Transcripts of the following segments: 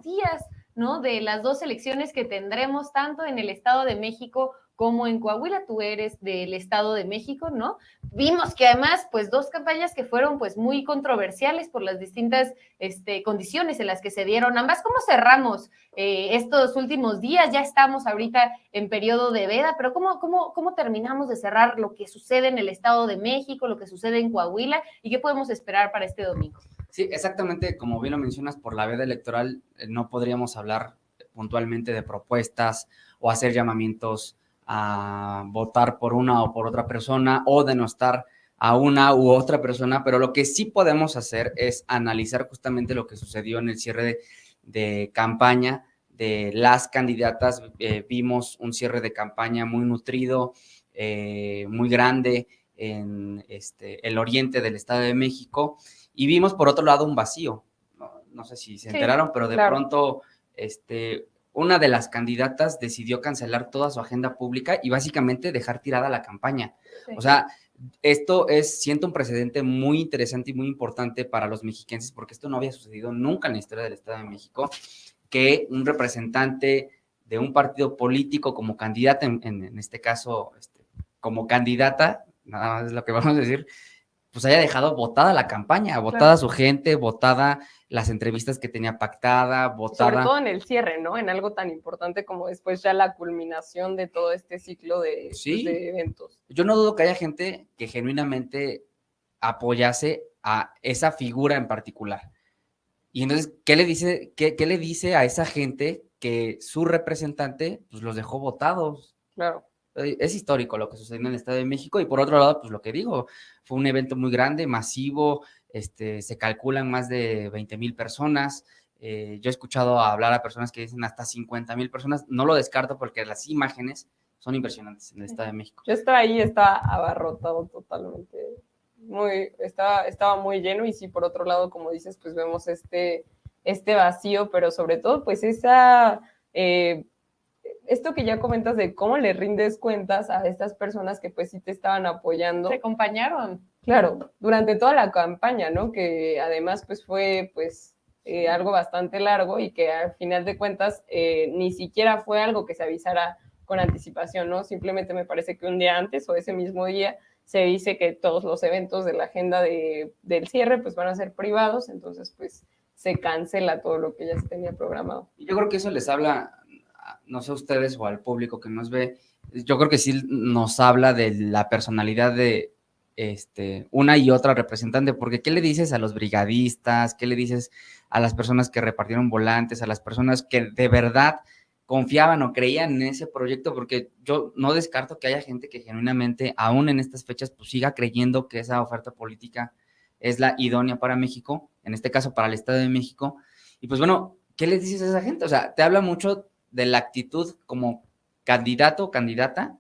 días, ¿no? De las dos elecciones que tendremos tanto en el Estado de México como en Coahuila. Tú eres del Estado de México, ¿no? Vimos que además, pues, dos campañas que fueron, pues, muy controversiales por las distintas condiciones en las que se dieron ambas. ¿Cómo cerramos estos últimos días? Ya estamos ahorita en periodo de veda, pero ¿cómo terminamos de cerrar lo que sucede en el Estado de México, lo que sucede en Coahuila y qué podemos esperar para este domingo? Sí, exactamente, como bien lo mencionas, por la veda electoral no podríamos hablar puntualmente de propuestas o hacer llamamientos a votar por una o por otra persona o denostar a una u otra persona, pero lo que sí podemos hacer es analizar justamente lo que sucedió en el cierre de campaña de las candidatas. Vimos un cierre de campaña muy nutrido, muy grande en el oriente del Estado de México, y vimos por otro lado un vacío. No sé si se enteraron, pero de pronto una de las candidatas decidió cancelar toda su agenda pública y básicamente dejar tirada la campaña. Sí. O sea, siento un precedente muy interesante y muy importante para los mexiquenses, porque esto no había sucedido nunca en la historia del Estado de México, que un representante de un partido político como candidata, en este caso, como candidata, nada más es lo que vamos a decir, pues haya dejado votada la campaña, votada su gente, votada las entrevistas que tenía pactada, votada... Sobre todo en el cierre, ¿no? En algo tan importante como después ya la culminación de todo este ciclo de, sí, pues, de eventos. Yo no dudo que haya gente que genuinamente apoyase a esa figura en particular. Y entonces, ¿qué le dice a esa gente que su representante pues los dejó votados? Claro. Es histórico lo que sucedió en el Estado de México, y por otro lado, pues lo que digo, fue un evento muy grande, masivo, se calculan más de 20,000 personas. Yo he escuchado hablar a personas que dicen hasta 50,000 personas, no lo descarto porque las imágenes son impresionantes en el Estado de México. Yo estaba ahí, estaba abarrotado totalmente, estaba muy lleno, y sí, por otro lado, como dices, pues vemos este vacío, pero sobre todo, pues esto que ya comentas de cómo le rindes cuentas a estas personas que pues sí te estaban apoyando. Te acompañaron. Claro, durante toda la campaña, ¿no? Que además pues fue pues algo bastante largo, y que al final de cuentas ni siquiera fue algo que se avisara con anticipación, ¿no? Simplemente me parece que un día antes o ese mismo día se dice que todos los eventos de la agenda del cierre pues van a ser privados, entonces pues se cancela todo lo que ya se tenía programado. Yo creo que eso les habla, no sé a ustedes o al público que nos ve, yo creo que sí nos habla de la personalidad de una y otra representante, porque ¿qué le dices a los brigadistas? ¿Qué le dices a las personas que repartieron volantes, a las personas que de verdad confiaban o creían en ese proyecto? Porque yo no descarto que haya gente que genuinamente, aún en estas fechas, pues siga creyendo que esa oferta política es la idónea para México, en este caso para el Estado de México. Y pues bueno, ¿qué les dices a esa gente? O sea, te habla mucho de la actitud como candidato o candidata,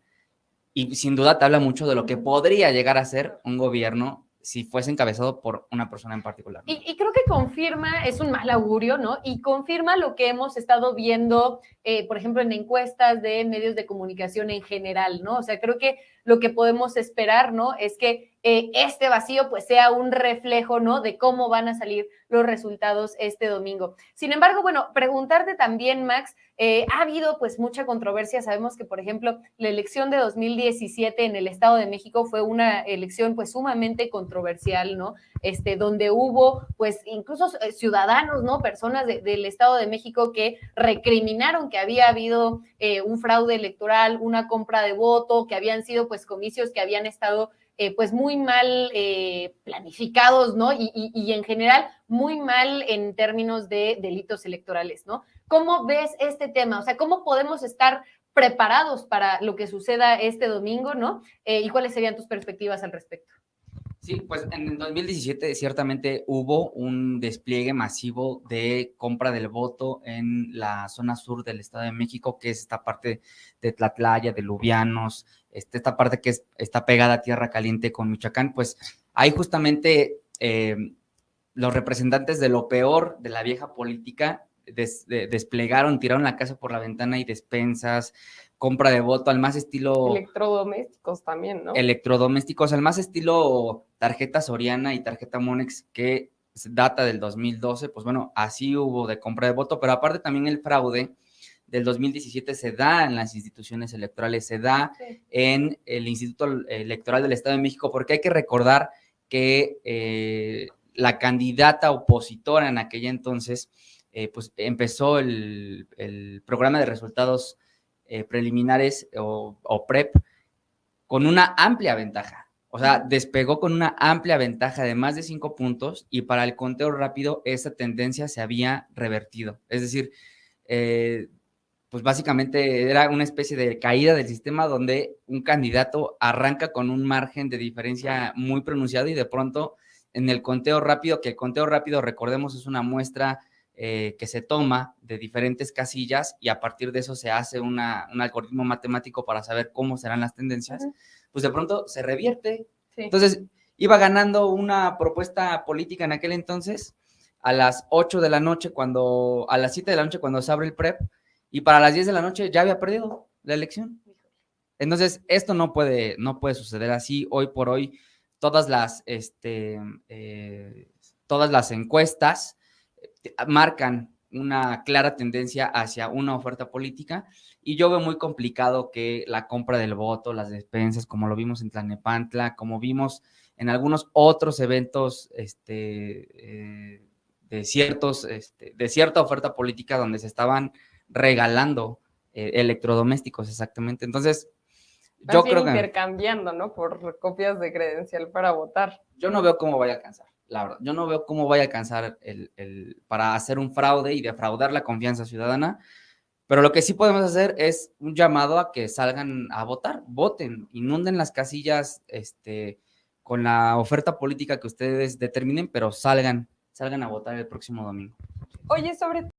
y sin duda te habla mucho de lo que podría llegar a ser un gobierno si fuese encabezado por una persona en particular, ¿no? Y creo que confirma, es un mal augurio, ¿no? Y confirma lo que hemos estado viendo, por ejemplo, en encuestas de medios de comunicación en general, ¿no? O sea, creo que lo que podemos esperar, ¿no? Es que este vacío pues sea un reflejo, ¿no? De cómo van a salir los resultados este domingo. Sin embargo, bueno, preguntarte también, Max, ha habido pues mucha controversia. Sabemos que, por ejemplo, la elección de 2017 en el Estado de México fue una elección pues sumamente controversial, ¿no? Donde hubo pues incluso ciudadanos, ¿no? Personas del Estado de México que recriminaron que había habido un fraude electoral, una compra de voto, que habían sido pues comicios que habían estado pues muy mal planificados, ¿no? Y en general muy mal en términos de delitos electorales, ¿no? ¿Cómo ves este tema? O sea, ¿cómo podemos estar preparados para lo que suceda este domingo, ¿no? ¿Y cuáles serían tus perspectivas al respecto? Sí, pues en el 2017 ciertamente hubo un despliegue masivo de compra del voto en la zona sur del Estado de México, que es esta parte de Tlatlaya, de Lubianos, esta parte que está pegada a Tierra Caliente con Michoacán. Pues ahí justamente los representantes de lo peor de la vieja política desplegaron, tiraron la casa por la ventana, y despensas, compra de voto al más estilo... Electrodomésticos también, ¿no? Electrodomésticos al más estilo tarjeta Soriana y tarjeta Monex, que data del 2012, pues bueno, así hubo de compra de voto, pero aparte también el fraude del 2017 se da en las instituciones electorales, se da en el Instituto Electoral del Estado de México, porque hay que recordar que la candidata opositora en aquella entonces, pues empezó el programa de resultados preliminares o PREP con una amplia ventaja. O sea, despegó con una amplia ventaja de más de 5 puntos y para el conteo rápido esa tendencia se había revertido. Es decir, pues básicamente era una especie de caída del sistema donde un candidato arranca con un margen de diferencia muy pronunciado y de pronto en el conteo rápido, que el conteo rápido, recordemos, es una muestra que se toma de diferentes casillas y a partir de eso se hace un algoritmo matemático para saber cómo serán las tendencias, pues de pronto se revierte. Sí. Entonces, iba ganando una propuesta política en aquel entonces a las 8 de la noche, a las 7 de la noche cuando se abre el PREP, y para las 10 de la noche ya había perdido la elección. Entonces, esto no puede suceder así. Hoy por hoy, todas las encuestas marcan una clara tendencia hacia una oferta política y yo veo muy complicado que la compra del voto, las despensas, como lo vimos en Tlalnepantla, como vimos en algunos otros eventos de cierta oferta política donde se estaban regalando electrodomésticos, exactamente. Entonces, yo creo que intercambiando, ¿no? Por copias de credencial para votar. Yo no veo cómo vaya a alcanzar, la verdad. Yo no veo cómo vaya a alcanzar para hacer un fraude y defraudar la confianza ciudadana, pero lo que sí podemos hacer es un llamado a que salgan a votar, voten, inunden las casillas con la oferta política que ustedes determinen, pero salgan a votar el próximo domingo. Oye, sobre